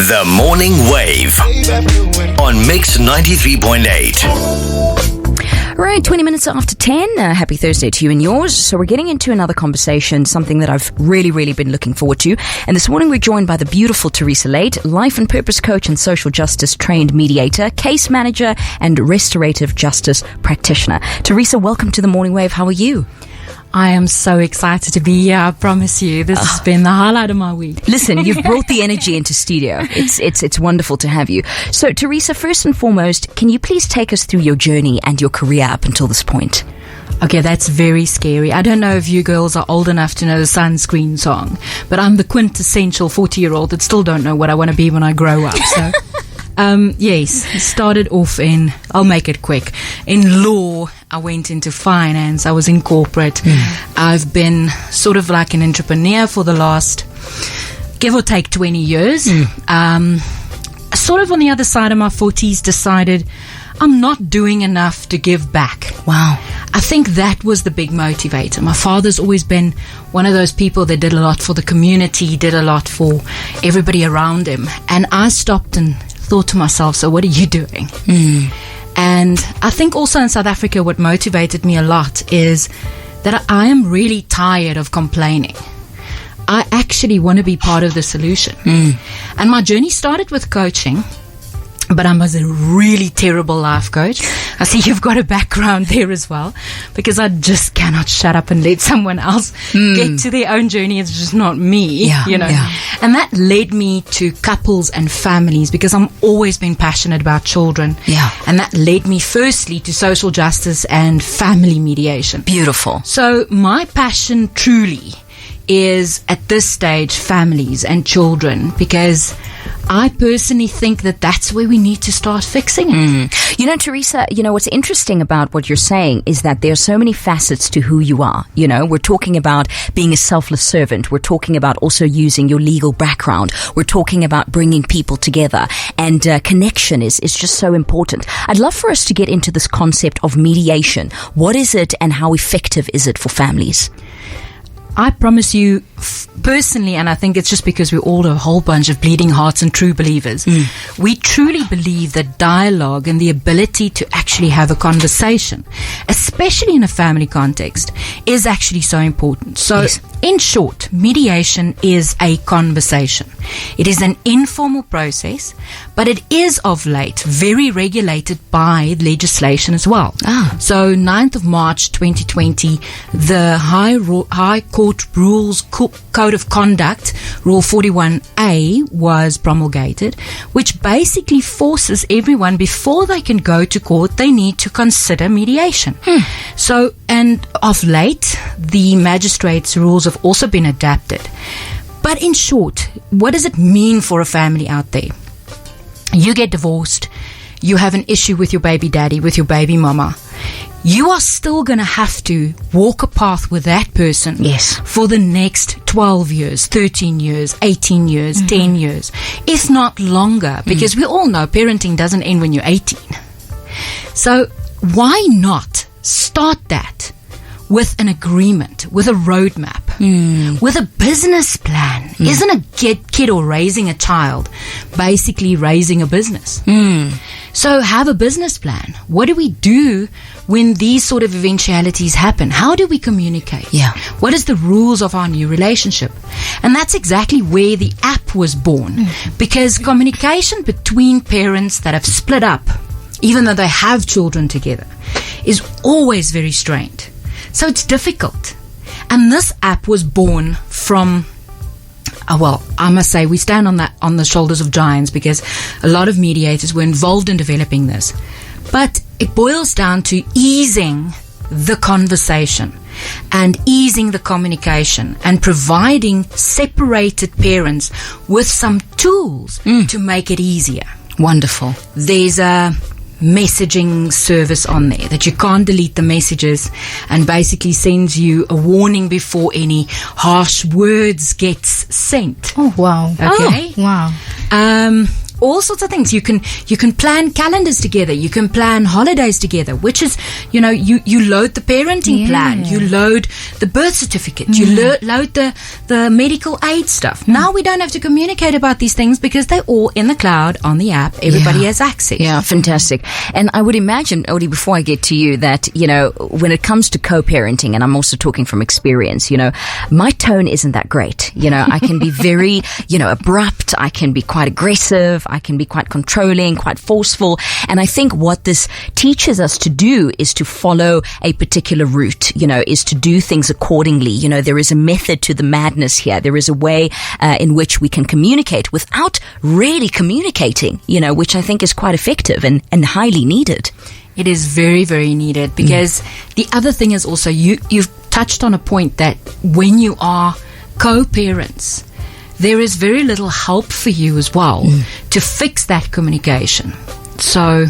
The Morning Wave on Mix 93.8. Right, 20 minutes after 10. Happy Thursday to you and yours. So we're getting into another conversation, something that I've really been looking forward to. And this morning we're joined by the beautiful Theresa Luyt, life and purpose coach and social justice trained mediator, case manager and restorative justice practitioner. Theresa, welcome to the Morning Wave. How are you? I am so excited to be here. I promise you, this has been the highlight of my week. Listen, you've brought the energy into studio. It's wonderful to have you. So, Theresa, first and foremost, can you please take us through your journey and your career up until this point? Okay, that's very scary. I don't know if you girls are old enough to know the Sunscreen song, but I'm the quintessential 40-year-old that still don't know what I want to be when I grow up. So, yes, started off in, I'll make it quick, in law. I went into finance. I was in corporate. I've been sort of like an entrepreneur for the last, give or take, 20 years. Sort of on the other side of my 40s, decided I'm not doing enough to give back. Wow. I think that was the big motivator. My father's always been one of those people that did a lot for the community, did a lot for everybody around him. And I stopped and thought to myself, so what are you doing? And I think also in South Africa, what motivated me a lot is that I am really tired of complaining. I actually want to be part of the solution. And my journey started with coaching, but I was a really terrible life coach. I see you've got a background there as well, because I just cannot shut up and let someone else get to their own journey. It's just not me, you know. And that led me to couples and families, because I'm always been passionate about children. And that led me firstly to social justice and family mediation. Beautiful. So my passion truly is at this stage families and children, because I personally think that that's where we need to start fixing it. You know, Theresa, what's interesting about what you're saying is that there are so many facets to who you are. You know, we're talking about being a selfless servant. We're talking about also using your legal background. We're talking about bringing people together. And connection is just so important. I'd love for us to get into this concept of mediation. What is it and how effective is it for families? I promise you, personally, and I think it's just because we're all a whole bunch of bleeding hearts and true believers, we truly believe that dialogue and the ability to actually have a conversation, especially in a family context, is actually so important. So, in short, mediation is a conversation. It is an informal process, but it is of late very regulated by legislation as well. So 9th of March 2020, the High Court Rules Code of Conduct, Rule 41A, was promulgated, which basically forces everyone, before they can go to court, they need to consider mediation. So, and of late, the magistrates' rules have also been adapted. But in short, what does it mean for a family out there? You get divorced, you have an issue with your baby daddy, with your baby mama. You are still going to have to walk a path with that person for the next 12 years, 13 years, 18 years, 10 years, if not longer, because we all know parenting doesn't end when you're 18. So why not start that with an agreement, with a roadmap, with a business plan? Isn't a kid or raising a child basically raising a business? So have a business plan. What do we do when these sort of eventualities happen? How do we communicate? What is the rules of our new relationship? And that's exactly where the app was born, because communication between parents that have split up, even though they have children together, is always very strained. So it's difficult. And this app was born from, I must say, we stand on the shoulders of giants, because a lot of mediators were involved in developing this. But it boils down to easing the conversation and easing the communication and providing separated parents with some tools to make it easier. Wonderful. There's a messaging service on there that you can't delete the messages, and basically sends you a warning before any harsh words gets sent. Oh, wow. Okay. Oh, wow. all sorts of things. You can plan calendars together. You can plan holidays together, which is, you load the parenting plan. You load the birth certificate. You load the medical aid stuff. Now we don't have to communicate about these things because they're all in the cloud, on the app. Everybody has access. Yeah, fantastic. And I would imagine, Odie, before I get to you, that, when it comes to co-parenting, and I'm also talking from experience, my tone isn't that great. I can be very, abrupt. I can be quite aggressive. I can be quite controlling, quite forceful. And I think what this teaches us to do is to follow a particular route, is to do things accordingly. There is a method to the madness here. There is a way in which we can communicate without really communicating, which I think is quite effective and highly needed. It is very, very needed because the other thing is also you've touched on a point that when you are co-parents, there is very little help for you as well to fix that communication. So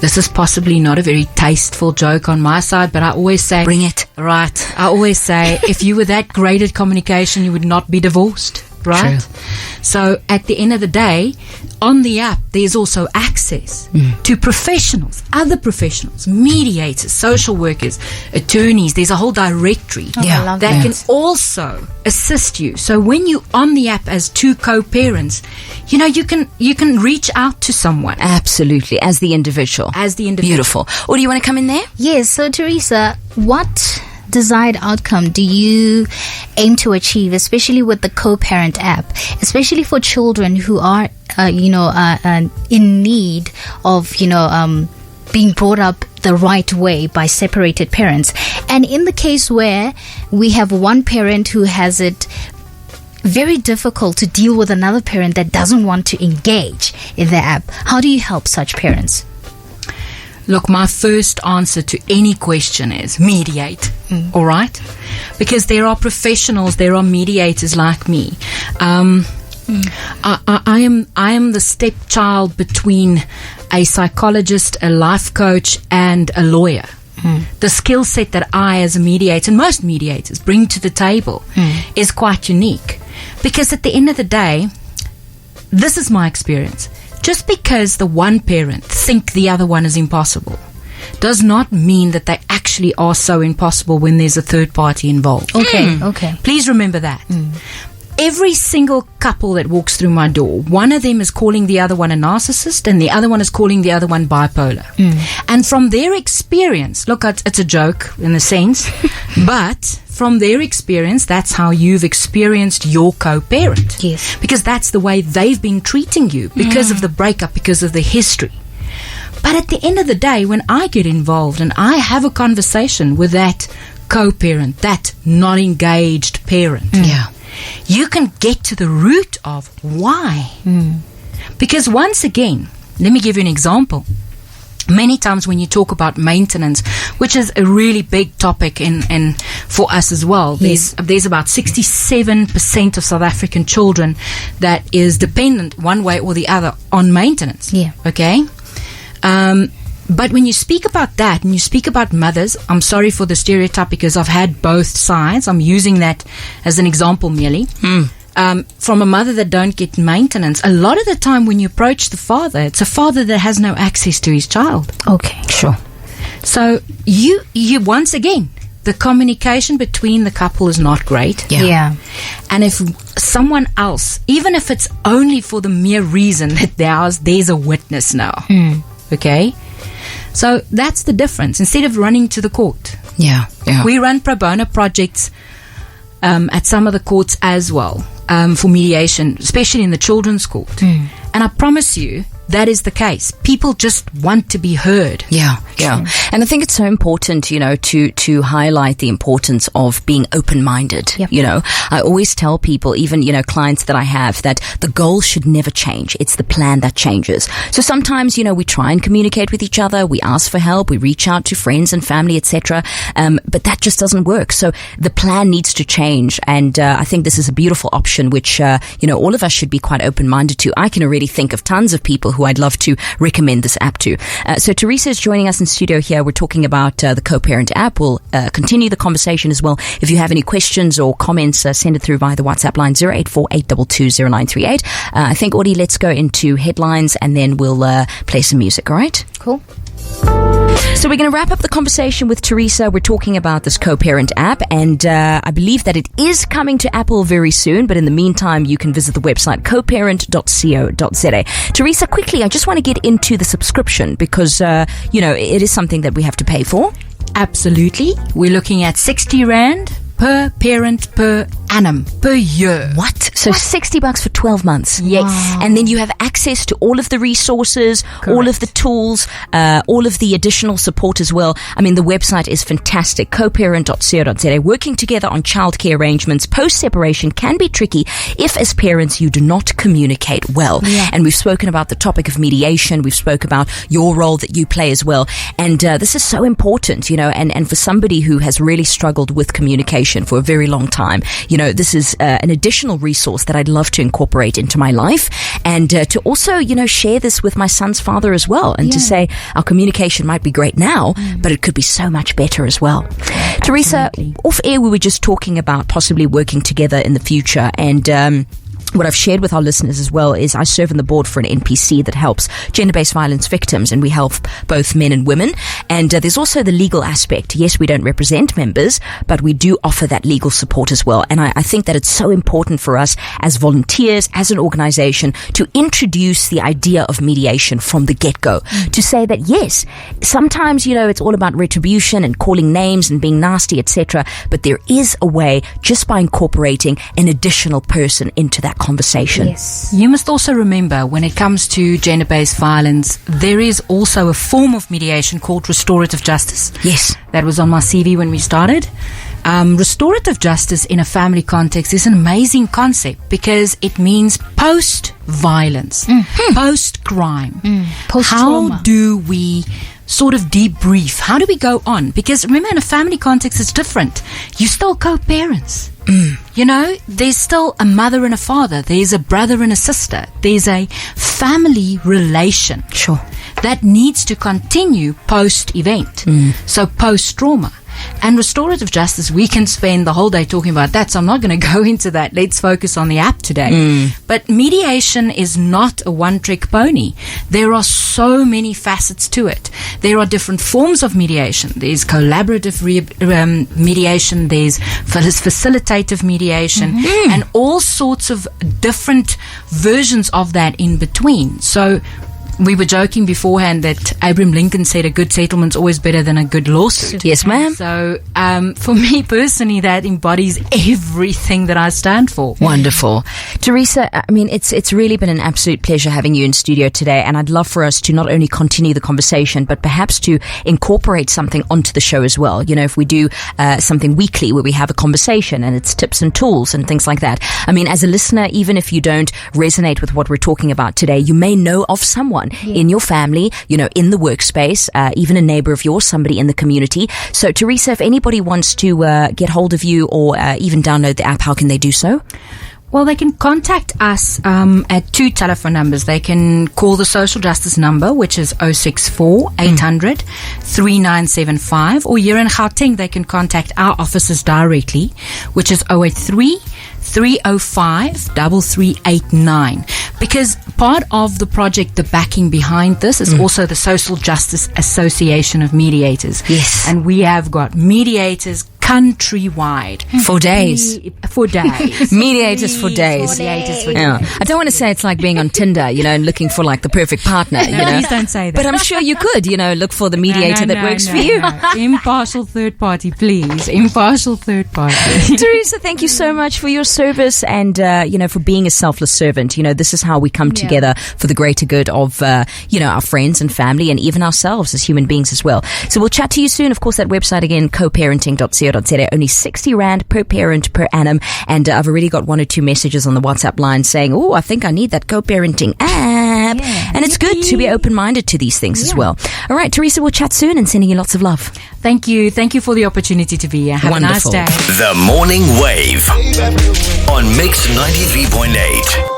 this is possibly not a very tasteful joke on my side, but I always say, bring it. Right. I always say, if you were that great at communication, you would not be divorced. Right? True. So at the end of the day, on the app, there's also access to professionals, other professionals, mediators, social workers, attorneys. There's a whole directory that can also assist you. So when you're on the app as two co-parents, you can reach out to someone. Absolutely, as the individual. Beautiful. Or do you want to come in there? Yes. So Theresa, what desired outcome do you aim to achieve, especially with the co-parent app, especially for children who are in need of being brought up the right way by separated parents? And in the case where we have one parent who has it very difficult to deal with another parent that doesn't want to engage in the app, how do you help such parents? Look, my first answer to any question is mediate, all right? Because there are professionals, there are mediators like me. I am the stepchild between a psychologist, a life coach, and a lawyer. The skill set that I, as a mediator, and most mediators bring to the table is quite unique. Because at the end of the day, this is my experience. Just because the one parent think the other one is impossible does not mean that they actually are so impossible when there's a third party involved. Okay. Please remember that. Every single couple that walks through my door, one of them is calling the other one a narcissist and the other one is calling the other one bipolar. And from their experience, look, it's a joke in a sense, but from their experience, that's how you've experienced your co-parent. Yes. Because that's the way they've been treating you because of the breakup, because of the history. But at the end of the day, when I get involved and I have a conversation with that co-parent, that not engaged parent, you can get to the root of why. Because once again, let me give you an example. Many times when you talk about maintenance, which is a really big topic in for us as well, there's about 67% of South African children that is dependent one way or the other on maintenance. Okay? But when you speak about that and you speak about mothers, I'm sorry for the stereotype because I've had both sides. I'm using that as an example merely. From a mother that don't get maintenance, a lot of the time when you approach the father, it's a father that has no access to his child. Okay. Sure. So you once again, the communication between the couple is not great. Yeah. And if someone else, even if it's only for the mere reason that there's a witness now. Okay? So that's the difference. Instead of running to the court. We run pro bono projects at some of the courts as well for mediation, especially in the children's court. And I promise you, that is the case. People just want to be heard. And I think it's so important, to highlight the importance of being open-minded. I always tell people, even, clients that I have, that the goal should never change. It's the plan that changes. So sometimes, we try and communicate with each other. We ask for help. We reach out to friends and family, etc. But that just doesn't work. So the plan needs to change. And I think this is a beautiful option, which, all of us should be quite open-minded to. I can already think of tons of people who I'd love to recommend this app to. So Theresa is joining us in studio here. We're talking about the Co-Parent app. We'll continue the conversation as well. If you have any questions or comments, send it through via the WhatsApp line 084-822-0938. I think, Audie, let's go into headlines and then we'll play some music, all right? Cool. So we're going to wrap up the conversation with Theresa. We're talking about this Co-Parent app, and I believe that it is coming to Apple very soon, but in the meantime, you can visit the website coparent.co.za. Theresa, quickly, I just want to get into the subscription because, it is something that we have to pay for. Absolutely. We're looking at 60 Rand per parent per annum per year. What? So $60 for 12 months. Yes. Wow. And then you have access to all of the resources, all of the tools, all of the additional support as well. I mean, the website is fantastic. coparent.co.za. Working together on childcare arrangements post-separation can be tricky if, as parents, you do not communicate well. Yeah. And we've spoken about the topic of mediation. We've spoken about your role that you play as well. And this is so important, and for somebody who has really struggled with communication for a very long time, this is an additional resource that I'd love to incorporate into my life, and to also, share this with my son's father as well, and to say our communication might be great now, but it could be so much better as well. Theresa, off air, we were just talking about possibly working together in the future, and what I've shared with our listeners as well is I serve on the board for an NPC that helps gender-based violence victims, and we help both men and women. And there's also the legal aspect. Yes, we don't represent members, but we do offer that legal support as well. And I think that it's so important for us as volunteers, as an organization, to introduce the idea of mediation from the get-go. To say that, yes, sometimes, it's all about retribution and calling names and being nasty, etc. But there is a way, just by incorporating an additional person into that conversation. Yes. You must also remember, when it comes to gender-based violence, there is also a form of mediation called restorative justice. Yes. That was on my CV when we started. Restorative justice in a family context is an amazing concept because it means post-violence, post-crime. Post-trauma. How do we sort of debrief? How do we go on? Because remember, in a family context, it's different. You still co-parents. There's still a mother and a father. There's a brother and a sister. There's a family relation. Sure. That needs to continue post-event. So post-trauma. And restorative justice, we can spend the whole day talking about that, so I'm not going to go into that. Let's focus on the app today. But mediation is not a one-trick pony. There are so many facets to it. There are different forms of mediation. There's collaborative mediation, there's facilitative mediation, and all sorts of different versions of that in between. So we were joking beforehand that Abraham Lincoln said a good settlement's always better than a good lawsuit. Yes, ma'am. So for me personally, that embodies everything that I stand for. Wonderful. Theresa, I mean, it's really been an absolute pleasure having you in studio today, and I'd love for us to not only continue the conversation, but perhaps to incorporate something onto the show as well. If we do something weekly where we have a conversation and it's tips and tools and things like that. I mean, as a listener, even if you don't resonate with what we're talking about today, you may know of someone in your family, in the workspace, even a neighbor of yours, somebody in the community. So, Theresa, if anybody wants to get hold of you or even download the app, how can they do so? Well, they can contact us at two telephone numbers. They can call the social justice number, which is 064 800 3975, or here in Gauteng, they can contact our offices directly, which is 083 305 3389. Because part of the project, the backing behind this, is also the Social Justice Association of Mediators. Yes. And we have got mediators countrywide. For days. For days. Mediators for days. Mediators for days. Yeah. I don't want to say it's like being on Tinder, and looking for like the perfect partner, Please don't say that. But I'm sure you could, look for the mediator that works for you. Impartial third party, please. Impartial third party. Theresa, thank you so much for your service and, for being a selfless servant. This is how we come together for the greater good of, our friends and family and even ourselves as human beings as well. So we'll chat to you soon. Of course, that website again, coparenting.co.za, only 60 Rand per parent per annum. And I've already got one or two messages on the WhatsApp line saying, oh, I think I need that co-parenting app. Yeah. And it's good to be open-minded to these things as well. All right, Theresa, we'll chat soon and sending you lots of love. Thank you. Thank you for the opportunity to be here. Have Wonderful. a nice day. The Morning Wave on Mix 93.8.